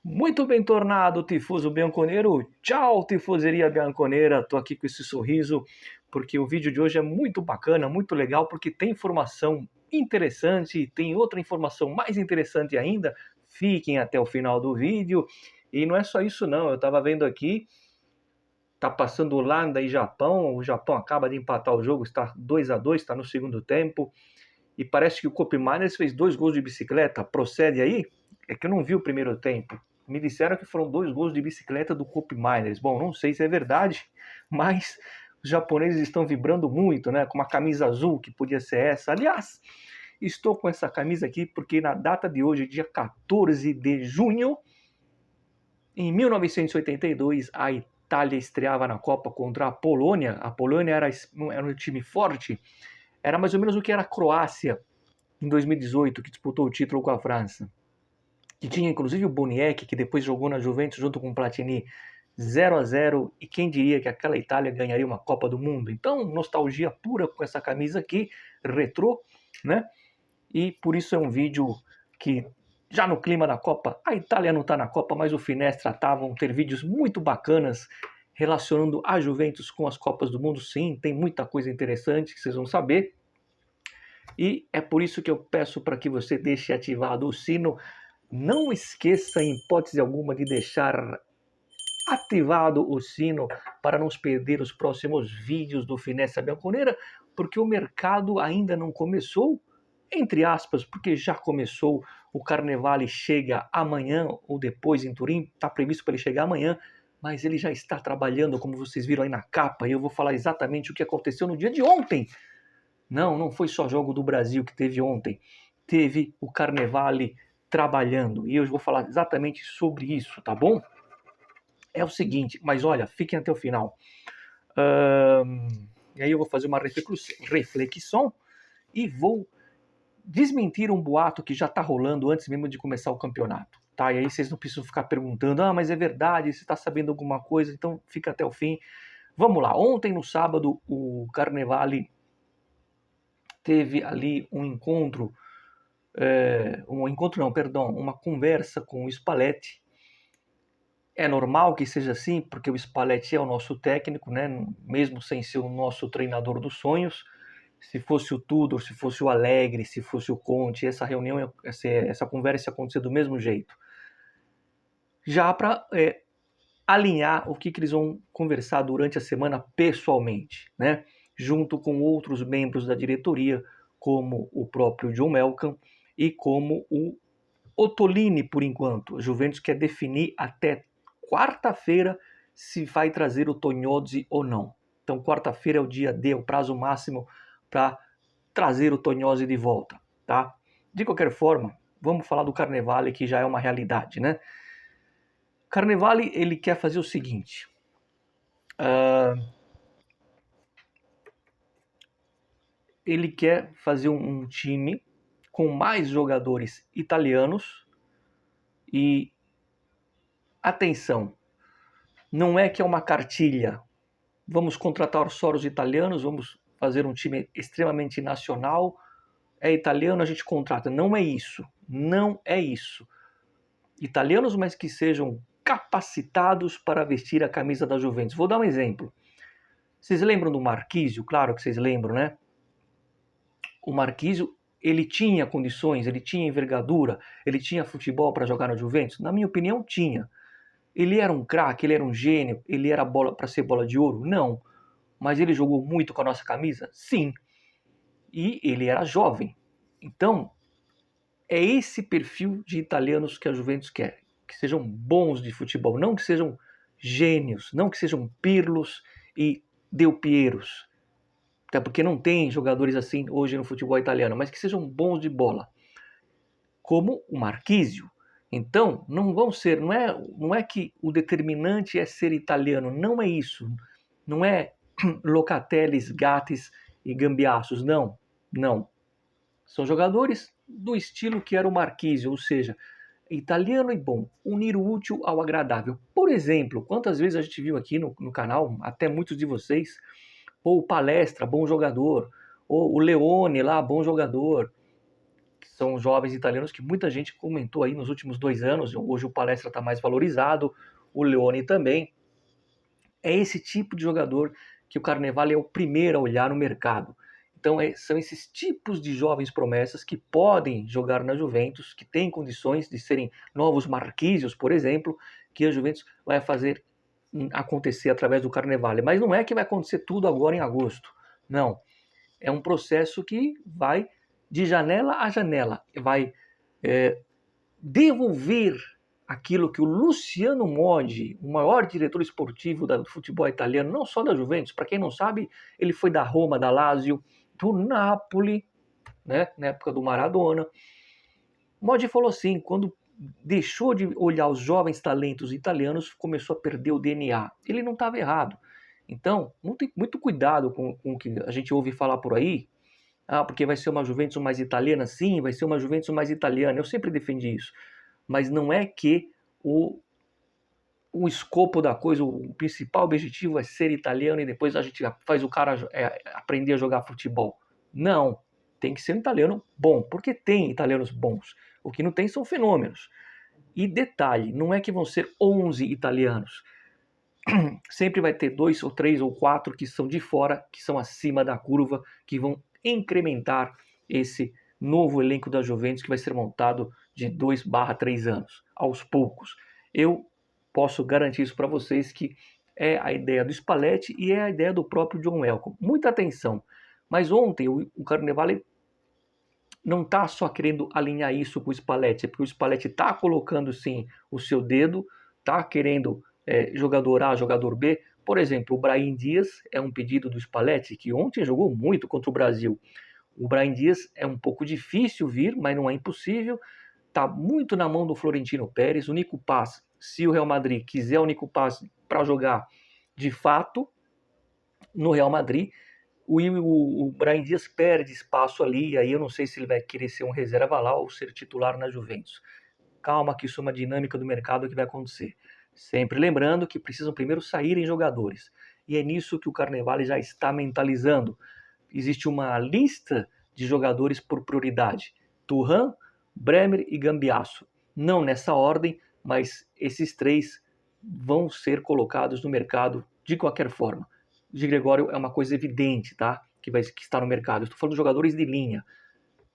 Muito bem tornado, Tifoso Bianconeiro. Tchau, Tifoseria Bianconeira. Tô aqui com esse sorriso porque o vídeo de hoje é muito bacana, muito legal, porque tem informação interessante, tem outra informação mais interessante ainda. Fiquem até o final do vídeo. E não é só isso não, eu tava vendo aqui, tá passando Holanda e Japão. O Japão acaba de empatar o jogo, está 2-2, está no segundo tempo. E parece que o Kope Miners fez 2 gols de bicicleta. Procede aí? É que eu não vi o primeiro tempo. Me disseram que foram 2 gols de bicicleta do Kope Miners. Bom, não sei se é verdade, mas os japoneses estão vibrando muito, né? Com uma camisa azul, que podia ser essa. Aliás, estou com essa camisa aqui porque na data de hoje, dia 14 de junho, em 1982, a Itália estreava na Copa contra a Polônia. A Polônia era um time forte, era mais ou menos o que era a Croácia em 2018, que disputou o título com a França, que tinha inclusive o Boniek, que depois jogou na Juventus junto com o Platini, 0-0, e quem diria que aquela Itália ganharia uma Copa do Mundo? Então, nostalgia pura com essa camisa aqui, retrô, né? E por isso é um vídeo que, já no clima da Copa, a Itália não está na Copa, mas o Finestra tá, vão ter vídeos muito bacanas relacionando a Juventus com as Copas do Mundo. Sim, tem muita coisa interessante que vocês vão saber. E é por isso que eu peço para que você deixe ativado o sino. Não esqueça, em hipótese alguma, de deixar ativado o sino para não perder os próximos vídeos do Finestra Bianconeira, porque o mercado ainda não começou, entre aspas, porque já começou. O Carnevale chega amanhã ou depois em Turim, está previsto para ele chegar amanhã, mas ele já está trabalhando, como vocês viram aí na capa, e eu vou falar exatamente o que aconteceu no dia de ontem. Não foi só jogo do Brasil que teve ontem. Teve o Carnevale trabalhando. E eu vou falar exatamente sobre isso, tá bom? É o seguinte, mas olha, fiquem até o final. E aí eu vou fazer uma reflexão e vou desmentir um boato que já está rolando antes mesmo de começar o campeonato. Tá? E aí vocês não precisam ficar perguntando, mas é verdade, você está sabendo alguma coisa, então fica até o fim. Vamos lá, ontem no sábado o Carnevale teve ali uma conversa com o Spalletti. É normal que seja assim, porque o Spalletti é o nosso técnico, né? Mesmo sem ser o nosso treinador dos sonhos. Se fosse o Tudor, se fosse o Allegri, se fosse o Conte, essa reunião, essa conversa ia acontecer do mesmo jeito. Já para alinhar o que eles vão conversar durante a semana pessoalmente, né? Junto com outros membros da diretoria, como o próprio John Malcolm e como o Ottolini, por enquanto. A Juventus quer definir até quarta-feira se vai trazer o Tognozzi ou não. Então, quarta-feira é o dia D, o prazo máximo para trazer o Tognozzi de volta, tá? De qualquer forma, vamos falar do Carnevale, que já é uma realidade, né? Carnevale, ele quer fazer o seguinte. Ele quer fazer um time com mais jogadores italianos e, atenção, não é que é uma cartilha. Vamos contratar só os italianos, vamos fazer um time extremamente nacional. É italiano, a gente contrata. Não é isso. Não é isso. Italianos, mas que sejam capacitados para vestir a camisa da Juventus. Vou dar um exemplo. Vocês lembram do Marquísio? Claro que vocês lembram, né? O Marquísio, ele tinha condições, ele tinha envergadura, ele tinha futebol para jogar na Juventus? Na minha opinião, tinha. Ele era um craque, ele era um gênio, ele era bola para ser bola de ouro? Não. Mas ele jogou muito com a nossa camisa? Sim. E ele era jovem. Então, é esse perfil de italianos que a Juventus quer. Que sejam bons de futebol, não que sejam gênios, não que sejam Pirlos e Del Pieros. Até porque não tem jogadores assim hoje no futebol italiano, mas que sejam bons de bola. Como o Marquísio. Então, não é que o determinante é ser italiano, não é isso. Não é Locatellis, Gattes e Gambiaços, não. São jogadores do estilo que era o Marquísio, ou seja, italiano e bom, unir o útil ao agradável. Por exemplo, quantas vezes a gente viu aqui no canal, até muitos de vocês, o Palestra, bom jogador, ou o Leone lá, bom jogador. que são jovens italianos que muita gente comentou aí nos últimos 2 anos. Hoje o Palestra está mais valorizado, o Leone também. É esse tipo de jogador que o Carnevale é o primeiro a olhar no mercado. Então são esses tipos de jovens promessas que podem jogar na Juventus, que têm condições de serem novos Marquinhos, por exemplo, que a Juventus vai fazer acontecer através do Carnevale. Mas não é que vai acontecer tudo agora em agosto. Não. É um processo que vai de janela a janela. Vai devolver aquilo que o Luciano Moggi, o maior diretor esportivo do futebol italiano, não só da Juventus, para quem não sabe, ele foi da Roma, da Lazio, do Napoli, né, na época do Maradona. Moggi falou assim, quando deixou de olhar os jovens talentos italianos, começou a perder o DNA. Ele não estava errado. Então, muito cuidado com o que a gente ouve falar por aí. Porque vai ser uma Juventus mais italiana? Sim, vai ser uma Juventus mais italiana. Eu sempre defendi isso. Mas não é que o escopo da coisa, o principal objetivo é ser italiano e depois a gente faz o cara aprender a jogar futebol. Não, tem que ser um italiano bom, porque tem italianos bons. O que não tem são fenômenos. E detalhe, não é que vão ser 11 italianos. Sempre vai ter 2 ou 3 ou 4 que são de fora, que são acima da curva, que vão incrementar esse novo elenco da Juventus que vai ser montado de 2/3 anos, aos poucos. Eu posso garantir isso para vocês que é a ideia do Spalletti e é a ideia do próprio John Welcome. Muita atenção. Mas ontem o Carnevale não está só querendo alinhar isso com o Spalletti, porque o Spalletti está colocando sim o seu dedo, está querendo jogador A, jogador B. Por exemplo, o Brahim Dias é um pedido do Spalletti, que ontem jogou muito contra o Brasil. O Brahim Dias é um pouco difícil vir, mas não é impossível. Está muito na mão do Florentino Pérez. O Nico Paz, se o Real Madrid quiser o Nico Paz para jogar de fato no Real Madrid, o Brahim Dias perde espaço ali, e aí eu não sei se ele vai querer ser um reserva lá ou ser titular na Juventus. Calma que isso é uma dinâmica do mercado que vai acontecer. Sempre lembrando que precisam primeiro saírem jogadores. E é nisso que o Carnevale já está mentalizando. Existe uma lista de jogadores por prioridade. Thuram, Bremer e Cambiasso. Não nessa ordem, mas esses 3 vão ser colocados no mercado de qualquer forma. De Gregório é uma coisa evidente, tá? Que está no mercado. Estou falando de jogadores de linha.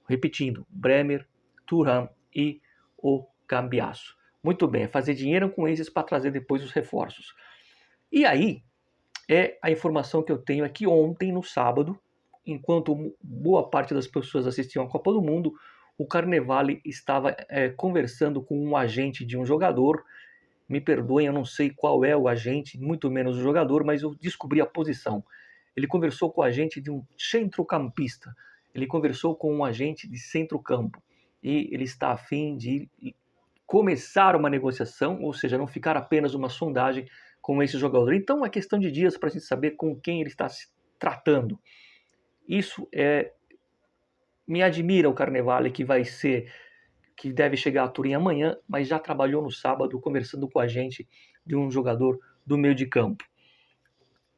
Repetindo, Bremer, Thuram e o Cambiasso. Muito bem, fazer dinheiro com esses para trazer depois os reforços. E aí, a informação que eu tenho é que ontem, no sábado, enquanto boa parte das pessoas assistiam à Copa do Mundo, o Carnevale estava conversando com um agente de um jogador. Me perdoem, eu não sei qual é o agente, muito menos o jogador, mas eu descobri a posição. Ele conversou com o agente de um centrocampista. Ele conversou com um agente de centrocampo. E ele está a fim de começar uma negociação, ou seja, não ficar apenas uma sondagem com esse jogador. Então é questão de dias para a gente saber com quem ele está se tratando. Isso me admira o Carnevale, que deve chegar a Turim amanhã, mas já trabalhou no sábado conversando com a gente de um jogador do meio de campo.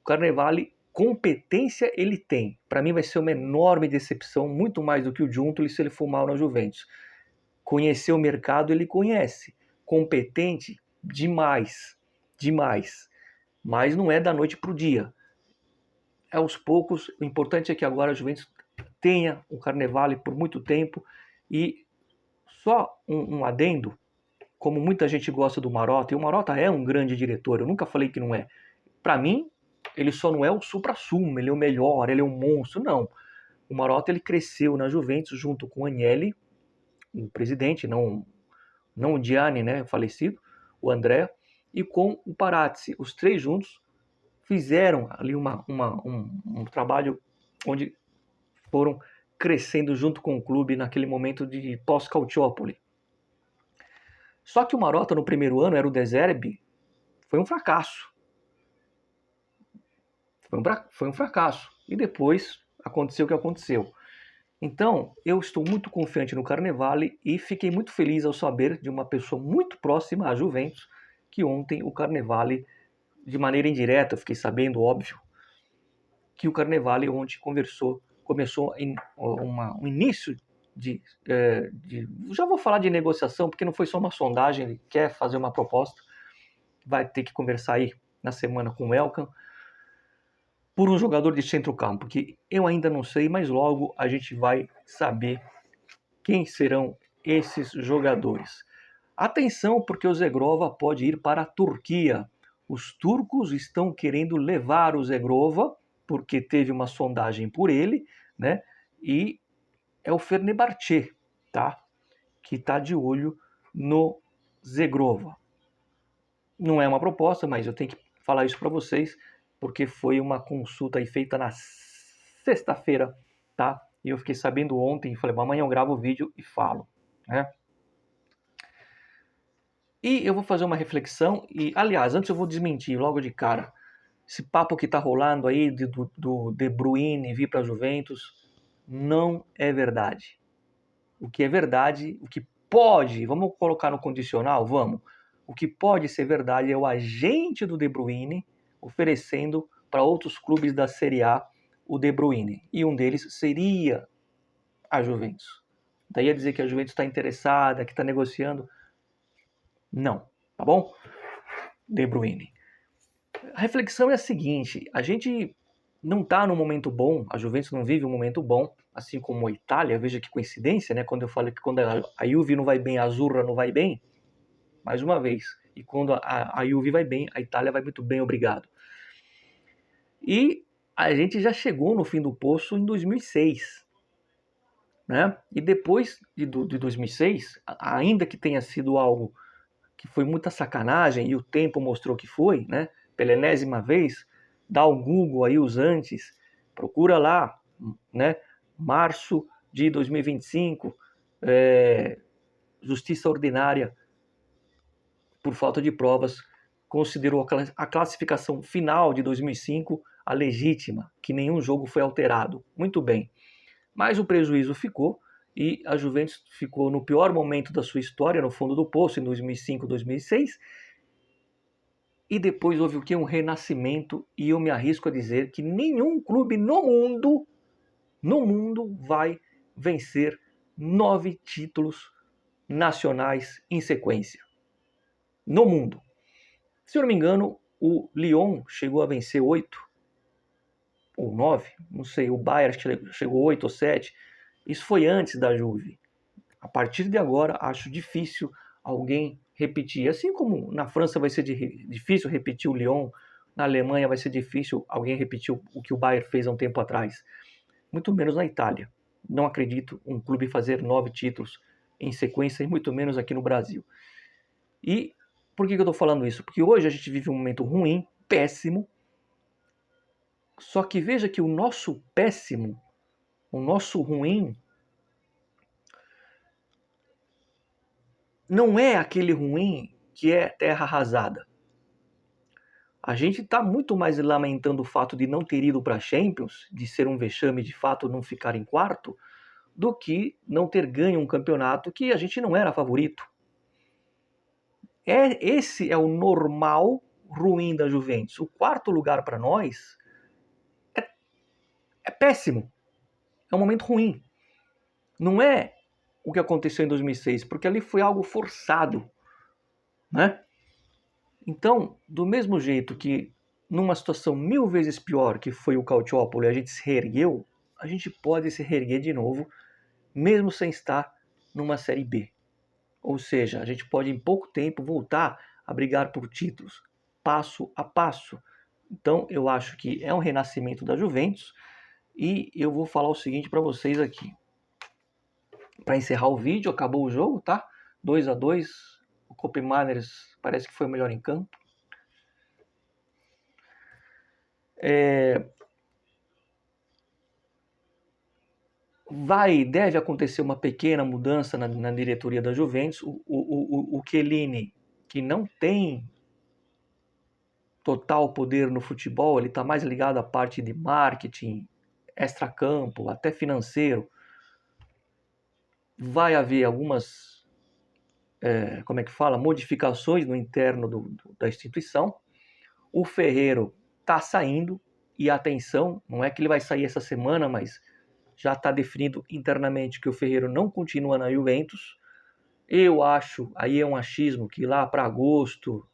O Carnevale, competência ele tem. Para mim vai ser uma enorme decepção, muito mais do que o Giuntoli se ele for mal na Juventus. Conhecer o mercado ele conhece. Competente demais, demais. Mas não é da noite para o dia. Aos poucos, o importante é que agora a Juventus tenha o Carnevale por muito tempo. E só um adendo, como muita gente gosta do Marotta, e o Marotta é um grande diretor, eu nunca falei que não é. Para mim, ele só não é o supra-sumo, ele é o melhor, ele é um monstro, não. O Marotta ele cresceu na Juventus junto com o Agnelli, o presidente, não o Gianni, né, falecido, o André, e com o Parazzi. Os 3 juntos fizeram ali um trabalho onde foram crescendo junto com o clube naquele momento de pós-Calciopoli. Só que o Marotta no primeiro ano, era o De Zerbi, foi um fracasso. Foi um fracasso. E depois aconteceu o que aconteceu. Então, eu estou muito confiante no Carnevale e fiquei muito feliz ao saber de uma pessoa muito próxima à Juventus que ontem o Carnevale, de maneira indireta, eu fiquei sabendo, óbvio, que o Carnevale ontem começou um início já vou falar de negociação, porque não foi só uma sondagem, ele quer fazer uma proposta, vai ter que conversar aí na semana com o Elkan, por um jogador de centro-campo, que eu ainda não sei, mas logo a gente vai saber quem serão esses jogadores. Atenção, porque o Zegrova pode ir para a Turquia. Os turcos estão querendo levar o Zegrova, porque teve uma sondagem por ele, né? E é o Fenerbahçe, tá? Que está de olho no Zegrova. Não é uma proposta, mas eu tenho que falar isso para vocês, porque foi uma consulta aí feita na sexta-feira, tá? E eu fiquei sabendo ontem e falei, amanhã eu gravo o vídeo e falo, né? E eu vou fazer uma reflexão e, aliás, antes eu vou desmentir logo de cara. Esse papo que tá rolando aí do De Bruyne vir para a Juventus não é verdade. O que é verdade, o que pode, vamos colocar no condicional? Vamos. O que pode ser verdade é o agente do De Bruyne oferecendo para outros clubes da Série A o De Bruyne. E um deles seria a Juventus. Daí a dizer que a Juventus está interessada, que está negociando. Não, tá bom? De Bruyne. A reflexão é a seguinte, a gente não está num momento bom, a Juventus não vive um momento bom, assim como a Itália, veja que coincidência, né? Quando eu falo que quando a Juve não vai bem, a Azzurra não vai bem, mais uma vez. E quando a Juve vai bem, a Itália vai muito bem, obrigado. E a gente já chegou no fim do poço em 2006, né? E depois de 2006, ainda que tenha sido algo que foi muita sacanagem e o tempo mostrou que foi, né? Pela enésima vez, dá o Google aí os antes, procura lá, né? Março de 2025, Justiça Ordinária, por falta de provas, considerou a classificação final de 2005 a legítima, que nenhum jogo foi alterado. Muito bem. Mas o prejuízo ficou e a Juventus ficou no pior momento da sua história, no fundo do poço, em 2005, 2006. E depois houve o que? Um renascimento, e eu me arrisco a dizer que nenhum clube no mundo vai vencer 9 títulos nacionais em sequência. No mundo. Se eu não me engano, o Lyon chegou a vencer 8 ou 9, não sei, o Bayern chegou 8 ou 7. Isso foi antes da Juve. A partir de agora, acho difícil alguém repetir. Assim como na França vai ser difícil repetir o Lyon, na Alemanha vai ser difícil alguém repetir o que o Bayern fez há um tempo atrás. Muito menos na Itália. Não acredito um clube fazer 9 títulos em sequência, e muito menos aqui no Brasil. E por que eu estou falando isso? Porque hoje a gente vive um momento ruim, péssimo. Só que veja que o nosso péssimo, o nosso ruim, não é aquele ruim que é terra arrasada. A gente está muito mais lamentando o fato de não ter ido para a Champions, de ser um vexame de fato não ficar em quarto, do que não ter ganho um campeonato que a gente não era favorito. Esse é o normal ruim da Juventus. O quarto lugar para nós é péssimo. É um momento ruim. Não é o que aconteceu em 2006, porque ali foi algo forçado, né? Então, do mesmo jeito que numa situação 1000 vezes pior, que foi o Calciopoli, a gente se reergueu, a gente pode se reerguer de novo, mesmo sem estar numa Série B. Ou seja, a gente pode em pouco tempo voltar a brigar por títulos, passo a passo. Então, eu acho que é um renascimento da Juventus e eu vou falar o seguinte para vocês aqui. Para encerrar o vídeo, acabou o jogo, tá? 2-2, o Kopenhagen parece que foi o melhor em campo. Deve acontecer uma pequena mudança na diretoria da Juventus. O Chiellini, que não tem total poder no futebol, ele está mais ligado à parte de marketing, extracampo, até financeiro. Vai haver algumas, modificações no interno da instituição. O Ferreiro está saindo, e atenção, não é que ele vai sair essa semana, mas Já está definido internamente que o Ferreiro não continua na Juventus. Eu acho, aí é um achismo, que lá para agosto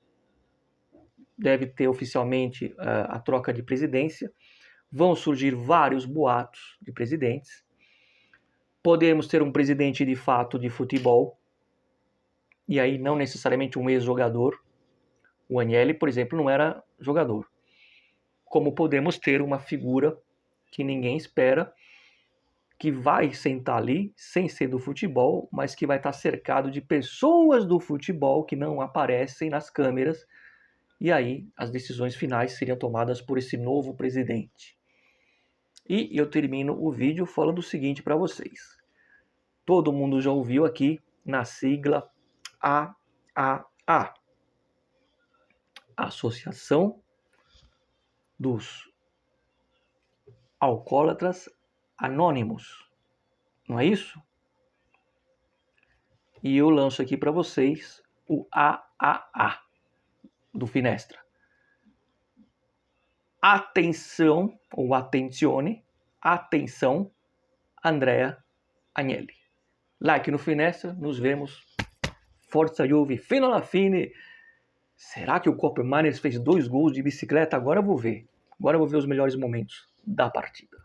deve ter oficialmente a troca de presidência. Vão surgir vários boatos de presidentes. Podemos ter um presidente de fato de futebol, e aí não necessariamente um ex-jogador. O Agnelli, por exemplo, não era jogador. Como podemos ter uma figura que ninguém espera, que vai sentar ali, sem ser do futebol, mas que vai estar cercado de pessoas do futebol que não aparecem nas câmeras, e aí as decisões finais seriam tomadas por esse novo presidente. E eu termino o vídeo falando o seguinte para vocês. Todo mundo já ouviu aqui na sigla AAA, Associação dos Alcoólatras Anônimos, não é isso? E eu lanço aqui para vocês o AAA do Finestra. Atenção, ou attenzione, atenção, Andrea Agnelli. Like no Finestra, nos vemos. Forza Juve, fino alla fine. Será que o Koopmeiners fez 2 gols de bicicleta? Agora eu vou ver. Agora eu vou ver os melhores momentos da partida.